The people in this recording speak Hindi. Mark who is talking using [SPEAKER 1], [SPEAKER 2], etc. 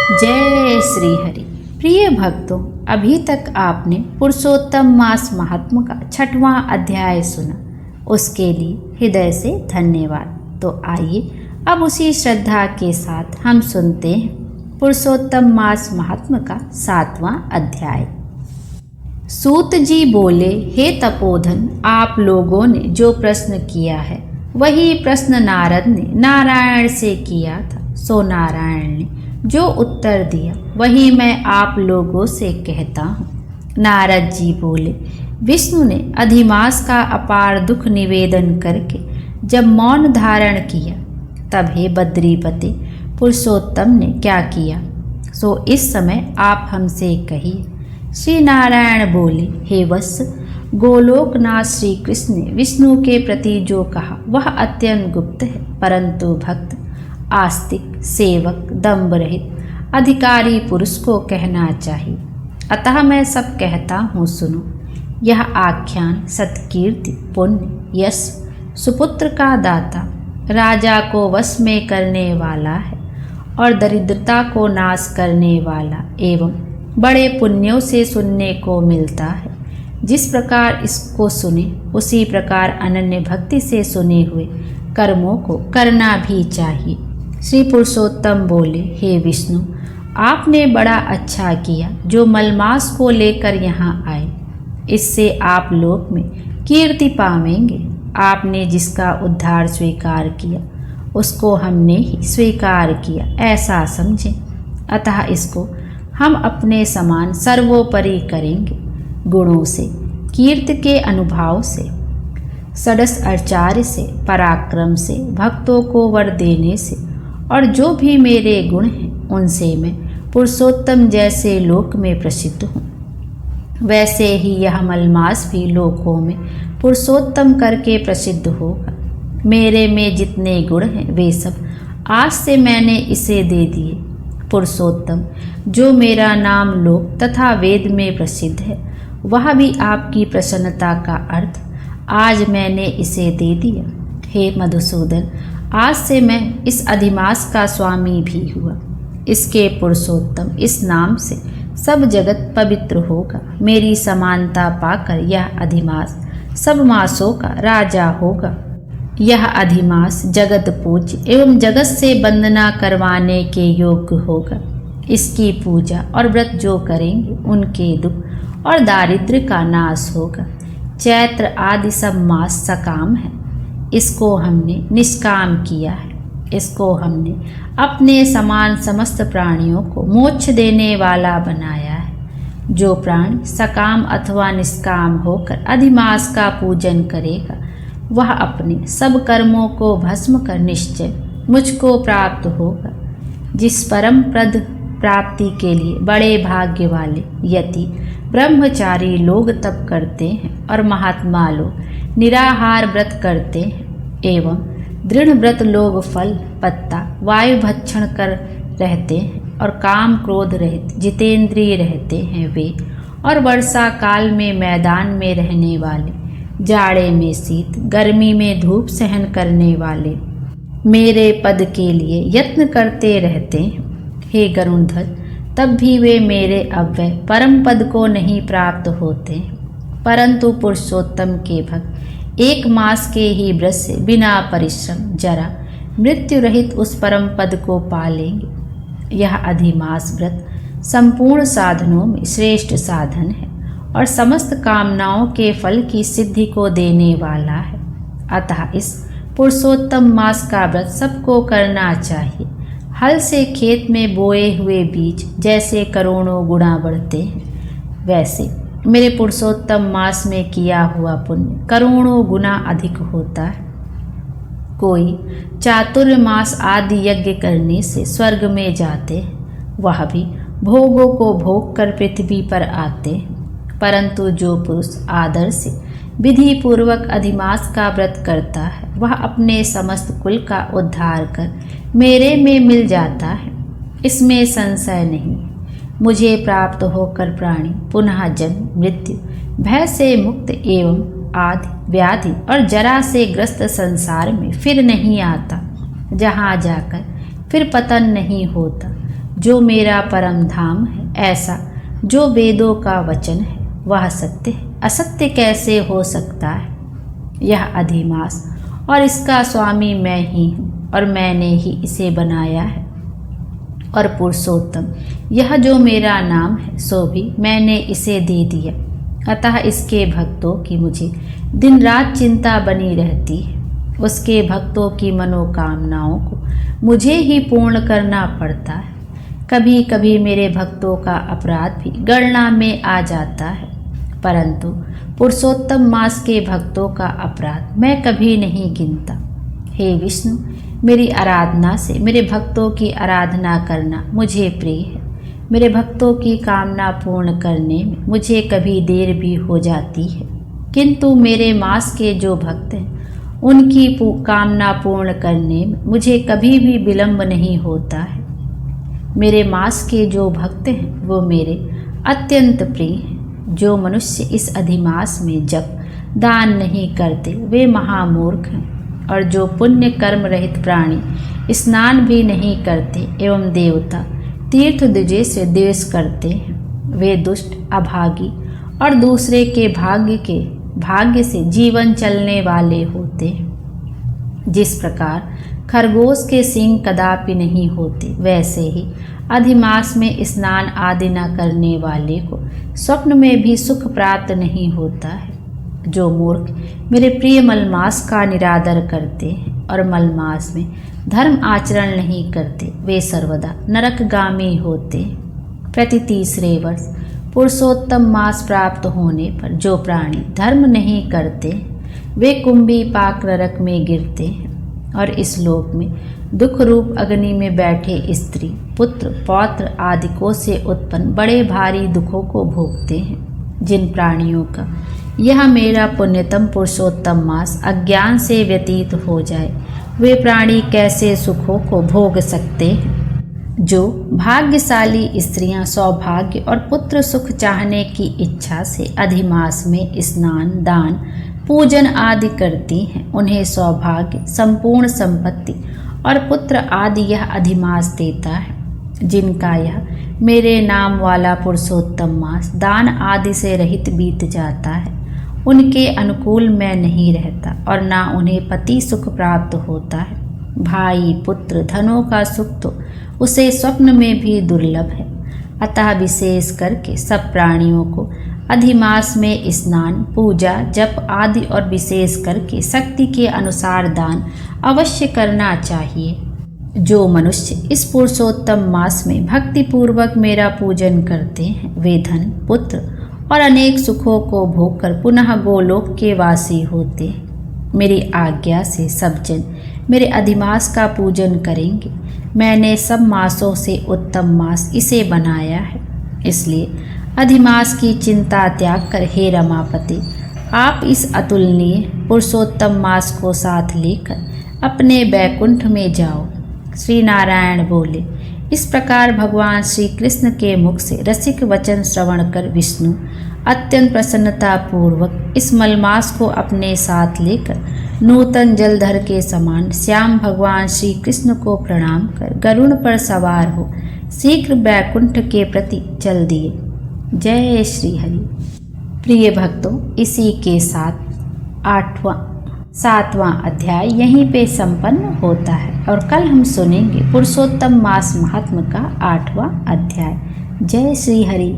[SPEAKER 1] जय श्री हरि। प्रिय भक्तों, अभी तक आपने पुरुषोत्तम मास महात्म्य का 6वां अध्याय सुना, उसके लिए हृदय से धन्यवाद। तो आइए अब उसी श्रद्धा के साथ हम सुनते हैं पुरुषोत्तम मास महात्म्य का 7वां अध्याय। सूत जी बोले, हे तपोधन, आप लोगों ने जो प्रश्न किया है वही प्रश्न नारद ने नारायण से किया था। सो नारायण ने जो उत्तर दिया वही मैं आप लोगों से कहता हूँ। नारद जी बोले, विष्णु ने अधिमास का अपार दुख निवेदन करके जब मौन धारण किया, तब हे बद्रीपते पुरुषोत्तम ने क्या किया, सो इस समय आप हमसे कहिए। श्री नारायण बोले, हे वत्स, गोलोकनाथ श्री कृष्ण ने विष्णु के प्रति जो कहा वह अत्यंत गुप्त है, परंतु भक्त, आस्तिक, सेवक, दंभ रहित अधिकारी पुरुष को कहना चाहिए। अतः मैं सब कहता हूँ, सुनो। यह आख्यान सत्कीर्ति, पुण्य, यश, सुपुत्र का दाता, राजा को वश में करने वाला है और दरिद्रता को नाश करने वाला एवं बड़े पुण्यों से सुनने को मिलता है। जिस प्रकार इसको सुने उसी प्रकार अनन्य भक्ति से सुने हुए कर्मों को करना भी चाहिए। श्री पुरुषोत्तम बोले, हे विष्णु, आपने बड़ा अच्छा किया जो मलमास को लेकर यहाँ आए। इससे आप लोक में कीर्ति पावेंगे। आपने जिसका उद्धार स्वीकार किया उसको हमने ही स्वीकार किया, ऐसा समझें। अतः इसको हम अपने समान सर्वोपरि करेंगे। गुणों से, कीर्ति के अनुभाव से, सडस आचार्य से, पराक्रम से, भक्तों को वर देने से और जो भी मेरे गुण हैं उनसे मैं पुरुषोत्तम जैसे लोक में प्रसिद्ध हूँ। वैसे ही यह मलमास भी लोकों में पुरुषोत्तम करके प्रसिद्ध होगा। मेरे में जितने गुण हैं वे सब आज से मैंने इसे दे दिए। पुरुषोत्तम जो मेरा नाम लोक तथा वेद में प्रसिद्ध है, वह भी आपकी प्रसन्नता का अर्थ आज मैंने इसे दे दिया। हे मधुसूदन, आज से मैं इस अधिमास का स्वामी भी हुआ। इसके पुरुषोत्तम इस नाम से सब जगत पवित्र होगा। मेरी समानता पाकर यह अधिमास सब मासों का राजा होगा। यह अधिमास जगत पूज्य एवं जगत से वंदना करवाने के योग्य होगा। इसकी पूजा और व्रत जो करेंगे उनके दुख और दारिद्र्य का नाश होगा। चैत्र आदि सब मास सकाम है, इसको हमने निष्काम किया है। इसको हमने अपने समान समस्त प्राणियों को मोक्ष देने वाला बनाया है। जो प्राणी सकाम अथवा निष्काम होकर अधिमास का पूजन करेगा वह अपने सब कर्मों को भस्म कर निश्चय मुझको प्राप्त होगा। जिस परम प्रद प्राप्ति के लिए बड़े भाग्य वाले यति ब्रह्मचारी लोग तप करते हैं और महात्मा लोग निराहार व्रत करते हैं एवं दृढ़ व्रत लोग फल, पत्ता, वायु भक्षण कर रहते हैं और काम क्रोध रहित जितेंद्रिय रहते हैं वे, और वर्षा काल में मैदान में रहने वाले, जाड़े में शीत, गर्मी में धूप सहन करने वाले मेरे पद के लिए यत्न करते रहते हैं। हे गरुणध्वज, तब भी वे मेरे अव्यय परम पद को नहीं प्राप्त होते हैं, परंतु पुरुषोत्तम के भक्त एक मास के ही व्रत से बिना परिश्रम, जरा, मृत्यु रहित उस परम पद को पा लेंगे। यह अधिमास व्रत संपूर्ण साधनों में श्रेष्ठ साधन है और समस्त कामनाओं के फल की सिद्धि को देने वाला है। अतः इस पुरुषोत्तम मास का व्रत सबको करना चाहिए। हल से खेत में बोए हुए बीज जैसे करोड़ों गुना बढ़ते हैं, वैसे मेरे पुरुषोत्तम मास में किया हुआ पुण्य करोड़ों गुना अधिक होता है। कोई चातुर्मास आदि यज्ञ करने से स्वर्ग में जाते हैं, वह भी भोगों को भोग कर पृथ्वी पर आते हैं, परंतु जो पुरुष आदर से विधि पूर्वक अधिमास का व्रत करता है वह अपने समस्त कुल का उद्धार कर मेरे में मिल जाता है। इसमें संशय नहीं। मुझे प्राप्त होकर प्राणी पुनः जन्म, मृत्यु, भय से मुक्त एवं आदि व्याधि और जरा से ग्रस्त संसार में फिर नहीं आता, जहाँ जाकर फिर पतन नहीं होता। जो मेरा परम धाम है, ऐसा जो वेदों का वचन है वह सत्य है, असत्य कैसे हो सकता है। यह अधिमास और इसका स्वामी मैं ही हूँ और मैंने ही इसे बनाया है। और पुरुषोत्तम, यह जो मेरा नाम है सो भी मैंने इसे दे दिया, अतः इसके भक्तों की मुझे दिन रात चिंता बनी रहती है। उसके भक्तों की मनोकामनाओं को मुझे ही पूर्ण करना पड़ता है। कभी कभी मेरे भक्तों का अपराध भी गणना में आ जाता है, परंतु पुरुषोत्तम मास के भक्तों का अपराध मैं कभी नहीं गिनता। हे विष्णु, मेरी आराधना से मेरे भक्तों की आराधना करना मुझे प्रिय है। मेरे भक्तों की कामना पूर्ण करने में मुझे कभी देर भी हो जाती है, किंतु मेरे मास के जो भक्त हैं उनकी कामना पूर्ण करने में मुझे कभी भी विलंब नहीं होता है। मेरे मास के जो भक्त हैं वो मेरे अत्यंत प्रिय हैं। जो मनुष्य इस अधिमास में जप दान नहीं करते वे महामूर्ख हैं, और जो पुण्य कर्म रहित प्राणी स्नान भी नहीं करते एवं देवता तीर्थ द्विजय से द्वेष करते हैं वे दुष्ट, अभागी और दूसरे के भाग्य से जीवन चलने वाले होते हैं। जिस प्रकार खरगोश के सींग कदापि नहीं होते, वैसे ही अधिमास में स्नान आदि न करने वाले को स्वप्न में भी सुख प्राप्त नहीं होता है। जो मूर्ख मेरे प्रिय मलमास का निरादर करते हैं और मलमास में धर्म आचरण नहीं करते, वे सर्वदा नरकगामी होते हैं। प्रति 3रे वर्ष पुरुषोत्तम मास प्राप्त होने पर जो प्राणी धर्म नहीं करते वे कुंभी पाक नरक में गिरते हैं, और इस लोक में दुख रूप अग्नि में बैठे स्त्री, पुत्र, पौत्र आदिकों से उत्पन्न बड़े भारी दुखों को भोगते हैं। जिन प्राणियों का यह मेरा पुण्यतम पुरुषोत्तम मास अज्ञान से व्यतीत हो जाए, वे प्राणी कैसे सुखों को भोग सकते हैं। जो भाग्यशाली स्त्रियां सौभाग्य और पुत्र सुख चाहने की इच्छा से अधिमास में स्नान, दान, पूजन आदि करती हैं, उन्हें सौभाग्य, संपूर्ण संपत्ति और पुत्र आदि यह अधिमास देता है। जिनका यह मेरे नाम वाला पुरुषोत्तम मास दान आदि से रहित बीत जाता है, उनके अनुकूल मैं नहीं रहता और ना उन्हें पति सुख प्राप्त होता है। भाई, पुत्र, धनों का सुख तो उसे स्वप्न में भी दुर्लभ है। अतः विशेष करके सब प्राणियों को अधिमास में स्नान, पूजा, जप आदि और विशेष करके शक्ति के अनुसार दान अवश्य करना चाहिए। जो मनुष्य इस पुरुषोत्तम मास में भक्ति पूर्वक मेरा पूजन करते हैं, वे धन, पुत्र और अनेक सुखों को भोगकर पुनः गोलोक के वासी होते हैं। मेरी आज्ञा से सब जन मेरे अधिमास का पूजन करेंगे। मैंने सब मासों से उत्तम मास इसे बनाया है, इसलिए अधिमास की चिंता त्याग कर हे रमापति, आप इस अतुलनीय पुरुषोत्तम मास को साथ लेकर अपने बैकुंठ में जाओ। श्री नारायण बोले। इस प्रकार भगवान श्री कृष्ण के मुख से रसिक वचन श्रवण कर विष्णु अत्यंत प्रसन्नता पूर्वक इस मलमास को अपने साथ लेकर नूतन जलधर के समान श्याम भगवान श्री कृष्ण को प्रणाम कर गरुड़ पर सवार हो शीघ्र बैकुंठ के प्रति चल दिए। जय श्री हरि। प्रिय भक्तों, इसी के साथ 7वां अध्याय यहीं पे संपन्न होता है और कल हम सुनेंगे पुरुषोत्तम मास महात्म का 8वां अध्याय। जय श्री हरि।